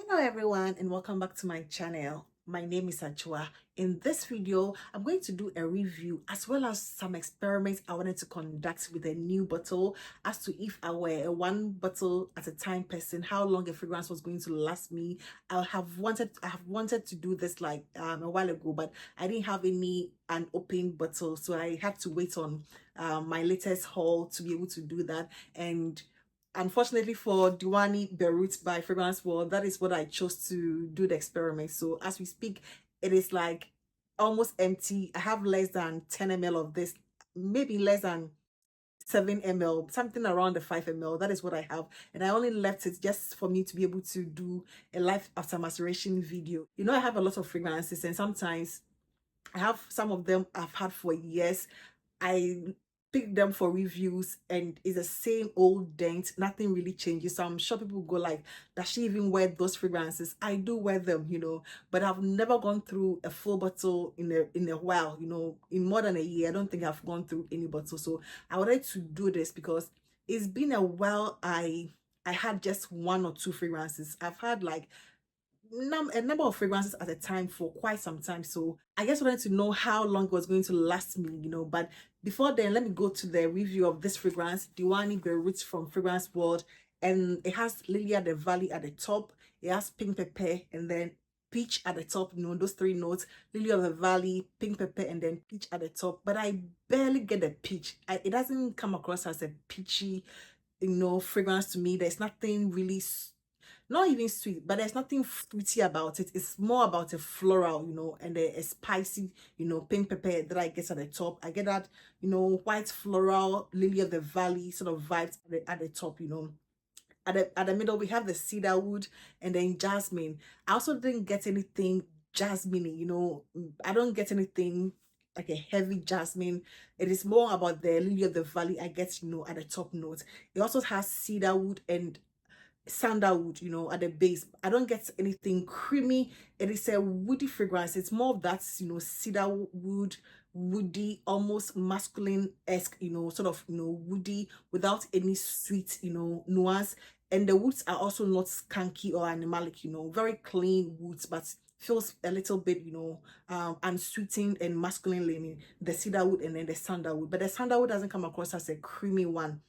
Hello everyone and welcome back to my channel. My name is Achua. In this video, I'm going to do a review as well as some experiments I wanted to conduct with a new bottle as to if I were a one bottle at a time person, how long a fragrance was going to last me. I have wanted to do this like a while ago, but I didn't have any an open bottle, so I had to wait on my latest haul to be able to do that. And unfortunately for Diwani Beirut by Fragrance World, that is what I chose to do the experiment. So as we speak, it is like almost empty. I have less than 10 ml of this, maybe less than 7 ml, something around the 5 ml. That is what I have. And I only left it just for me to be able to do a live after maceration video. You know, I have a lot of fragrances and sometimes I have some of them I've had for years. I pick them for reviews and it's the same old dent. Nothing really changes. So I'm sure people go like, does she even wear those fragrances? I do wear them, but I've never gone through a full bottle in a while, in more than a year. I don't think I've gone through any bottle. So I wanted to do this because it's been a while I had just one or two fragrances. I've had like a number of fragrances at a time for quite some time. So I just wanted to know how long it was going to last me, But before then, let me go to the review of this fragrance, Diwani Beirut from Fragrance World. And it has Lily at the Valley at the top. It has pink pepper and then peach at the top, those three notes: Lily of the Valley, pink pepper, and then peach at the top. But I barely get the peach. It doesn't come across as a peachy, fragrance to me. There's nothing really not even sweet, but there's nothing fruity about it. It's more about a floral, and a spicy, pink pepper that I get at the top. I get that, white floral, Lily of the Valley sort of vibes at the top, At the middle, we have the cedarwood and then jasmine. I also didn't get anything jasmine, I don't get anything like a heavy jasmine. It is more about the Lily of the Valley I get, at the top note. It also has cedarwood and sandalwood, at the base. I don't get anything creamy. It is a woody fragrance. It's more of that, cedarwood, woody, almost masculine-esque, sort of, woody without any sweet, nuance. And the woods are also not skunky or animalic, very clean woods, but feels a little bit, unsweetened and masculine leaning, the cedarwood and then the sandalwood. But the sandalwood doesn't come across as a creamy one.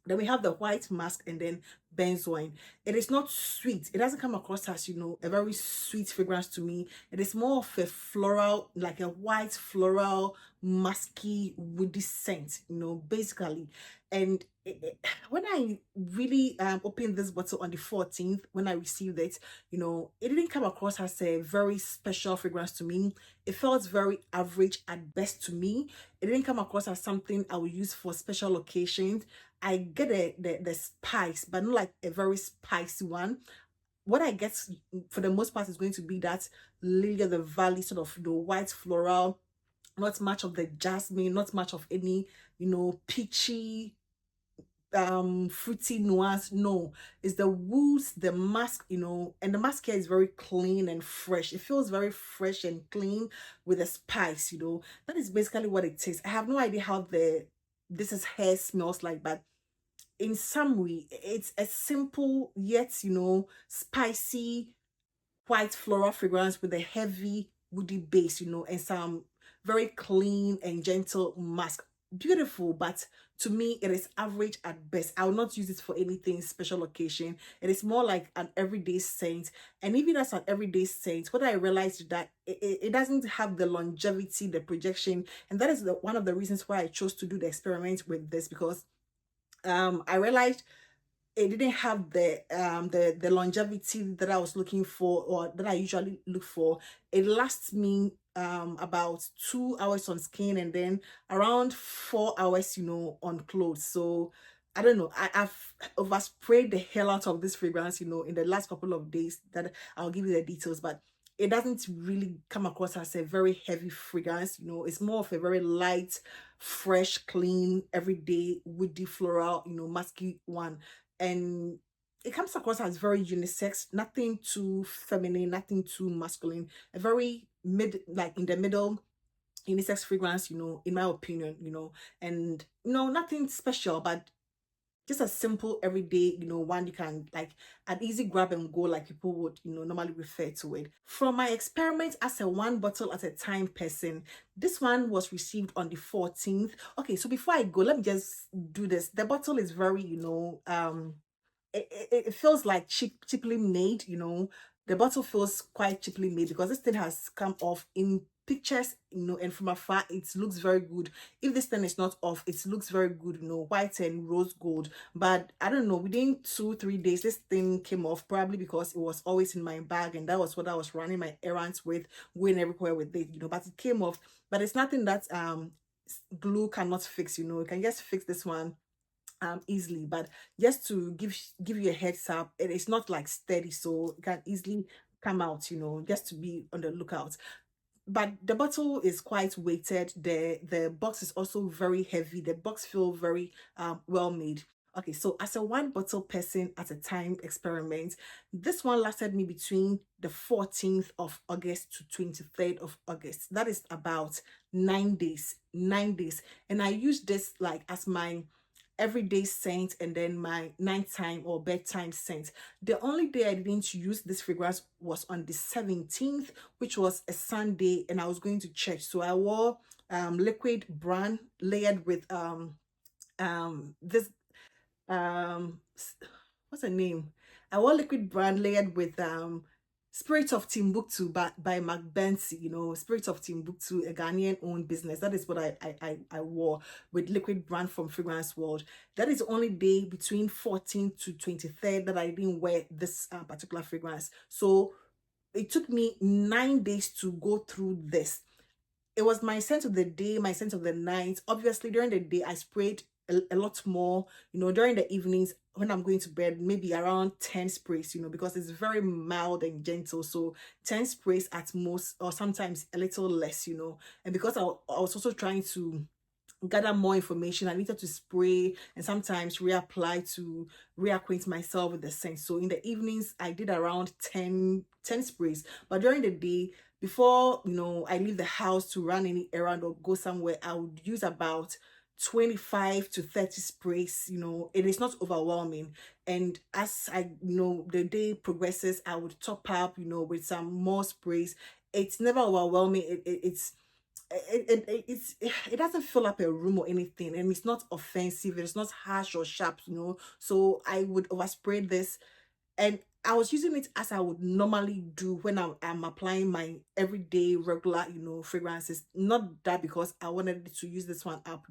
Then we have the white mask and then benzoin. It is not sweet. It doesn't come across as, a very sweet fragrance to me. It is more of a floral, like a white floral, musky, woody scent, basically. And when I really opened this bottle on the 14th, when I received it, it didn't come across as a very special fragrance to me. It felt very average at best to me. It didn't come across as something I would use for special occasions. I get the spice, but not like a very spicy one. What I get for the most part is going to be that Lily of the Valley sort of, white floral, not much of the jasmine, not much of any, peachy, fruity nuance. No, it's the woods, the mask, and the mask here is very clean and fresh. It feels very fresh and clean with a spice. That is basically what it tastes. I have no idea how this is hair smells like, but in summary, it's a simple yet, spicy white floral fragrance with a heavy woody base, and some very clean and gentle mask. Beautiful, but to me, it is average at best. I will not use it for anything special occasion. It is more like an everyday scent. And even as an everyday scent, what I realized is that it doesn't have the longevity, the projection. And that is one of the reasons why I chose to do the experiment with this, because I realized it didn't have the longevity that I was looking for, or that I usually look for. It lasts me about 2 hours on skin and then around 4 hours, on clothes. So I don't know. I've oversprayed the hell out of this fragrance, in the last couple of days. That I'll give you the details, but it doesn't really come across as a very heavy fragrance. It's more of a very light, fresh, clean, everyday, woody, floral, musky one. And it comes across as very unisex, nothing too feminine, nothing too masculine, a very like in the middle unisex fragrance, in my opinion, and nothing special, but just a simple everyday, one you can like an easy grab and go, like people would, normally refer to it. From my experiment as a one bottle at a time person, this one was received on the 14th. Okay, so before I go, let me just do this. The bottle is very, it feels like cheaply made. The bottle feels quite cheaply made because this thing has come off in pictures, and from afar it looks very good. If this thing is not off, it looks very good, white and rose gold. But I don't know, within 2-3 days this thing came off, probably because it was always in my bag and that was what I was running my errands with, going everywhere with it, but it came off. But it's nothing that glue cannot fix. You can just fix this one easily. But just to give you a heads up, it is not like steady, so it can easily come out, just to be on the lookout. But the bottle is quite weighted. The box is also very heavy. The box feels very well made. Okay, so as a one bottle person at a time experiment, this one lasted me between the 14th of August to 23rd of August. That is about 9 days. 9 days. And I used this like as my everyday scent and then my nighttime or bedtime scent. The only day I didn't use this fragrance was on the 17th, which was a Sunday, and I was going to church. So I wore liquid brown layered with this what's the name? I wore liquid brown layered with Spirit of Timbuktu by Mark Bensi, Spirit of Timbuktu, a Ghanaian owned business. That is what I wore with liquid brand from Fragrance World. That is the only day between 14th to 23rd that I didn't wear this particular fragrance. So it took me 9 days to go through this. It was my scent of the day, my scent of the night. Obviously, during the day, I sprayed a lot more. During the evenings, when I'm going to bed, maybe around 10 sprays, because it's very mild and gentle. So 10 sprays at most, or sometimes a little less, And because I was also trying to gather more information, I needed to spray and sometimes reapply to reacquaint myself with the scent. So in the evenings I did around 10 sprays, but during the day, before I leave the house to run any errand or go somewhere, I would use about 25 to 30 sprays. It is not overwhelming, and as the day progresses, I would top up with some more sprays. It's never overwhelming. It doesn't fill up a room or anything, and it's not offensive, it's not harsh or sharp. So I would overspray this, and I was using it as I would normally do when I'm applying my everyday regular fragrances. Not that because I wanted to use this one up,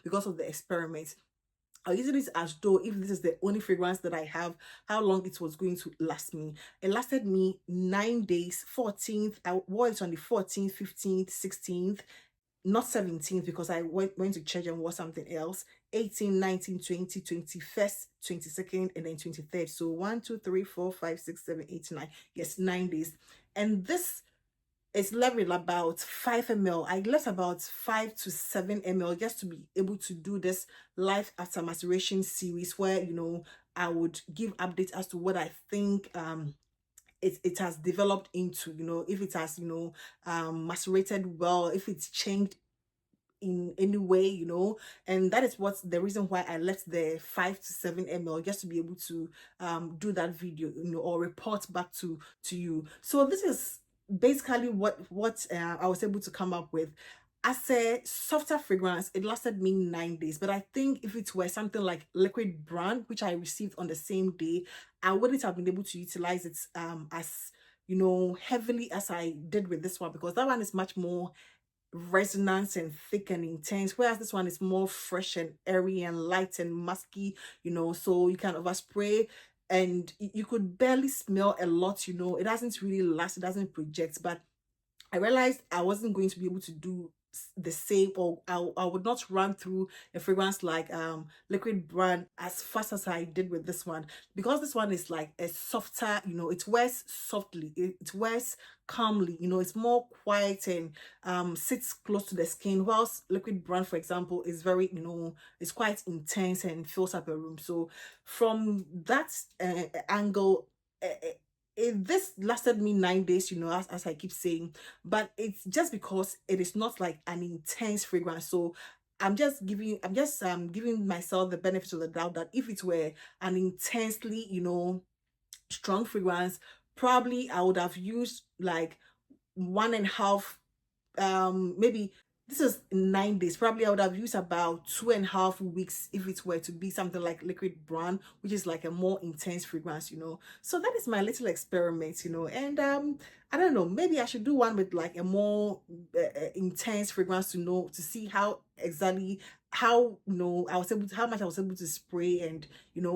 because of the experiment. I was using it as though if this is the only fragrance that I have, how long it was going to last me. It lasted me 9 days. 14th, I wore it on the 14th, 15th, 16th, not 17th because I went to church and wore something else. 18, 19, 20, 21st, 22nd, and then 23rd. So 1, 2, 3, 4, 5, 6, 7, 8, 9. Yes, 9 days. And this is level about 5 ml. I left about 5 to 7 ml just to be able to do this life after maceration series where I would give updates as to what I think it has developed into, if it has macerated well, if it's changed in any way, and that is what's the reason why I left the 5 to 7 ml, just to be able to do that video, or report back to you. So this is basically what I was able to come up with. As a softer fragrance, it lasted me 9 days, but I think if it were something like liquid brand, which I received on the same day, I wouldn't have been able to utilize it as heavily as I did with this one, because that one is much more resonance and thick and intense, whereas this one is more fresh and airy and light and musky, so you can overspray and you could barely smell a lot. It doesn't really last, it doesn't project. But I realized I wasn't going to be able to do the same, or I would not run through a fragrance like liquid brand as fast as I did with this one, because this one is like a softer, it wears softly, it wears calmly, it's more quiet and sits close to the skin, whilst liquid brand, for example, is very, it's quite intense and fills up a room. So from that angle, this lasted me 9 days, as I keep saying, but it's just because it is not like an intense fragrance. So I'm just giving myself the benefit of the doubt that if it were an intensely, strong fragrance, probably I would have used like 1.5, maybe this is 9 days, probably I would have used about 2.5 weeks if it were to be something like liquid brown, which is like a more intense fragrance, so that is my little experiment, and I don't know, maybe I should do one with like a more intense fragrance to see how exactly, how how much I was able to spray, and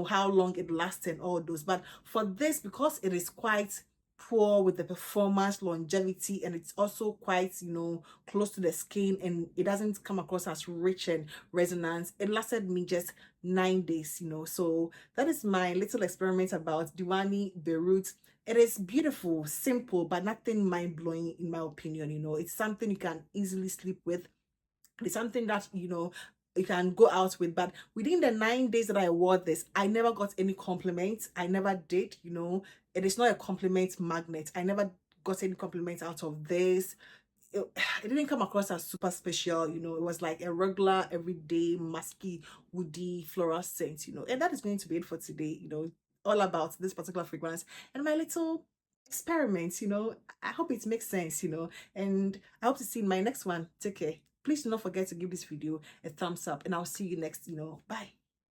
how long it lasted, and all those. But for this, because it is quite poor with the performance, longevity, and it's also quite close to the skin, and it doesn't come across as rich and resonance, it lasted me just 9 days, so that is my little experiment about Diwani Beirut. It is beautiful, simple, but nothing mind-blowing in my opinion. It's something you can easily sleep with. It's something that you can go out with. But within the 9 days that I wore this, I never got any compliments. I never did. It is not a compliment magnet. I never got any compliments out of this. It didn't come across as super special. It was like a regular, everyday, musky, woody, floral scent. And that is going to be it for today. All about this particular fragrance and my little experiments. I hope it makes sense. And I hope to see you in my next one. Take care. Please do not forget to give this video a thumbs up, and I'll see you next. Bye.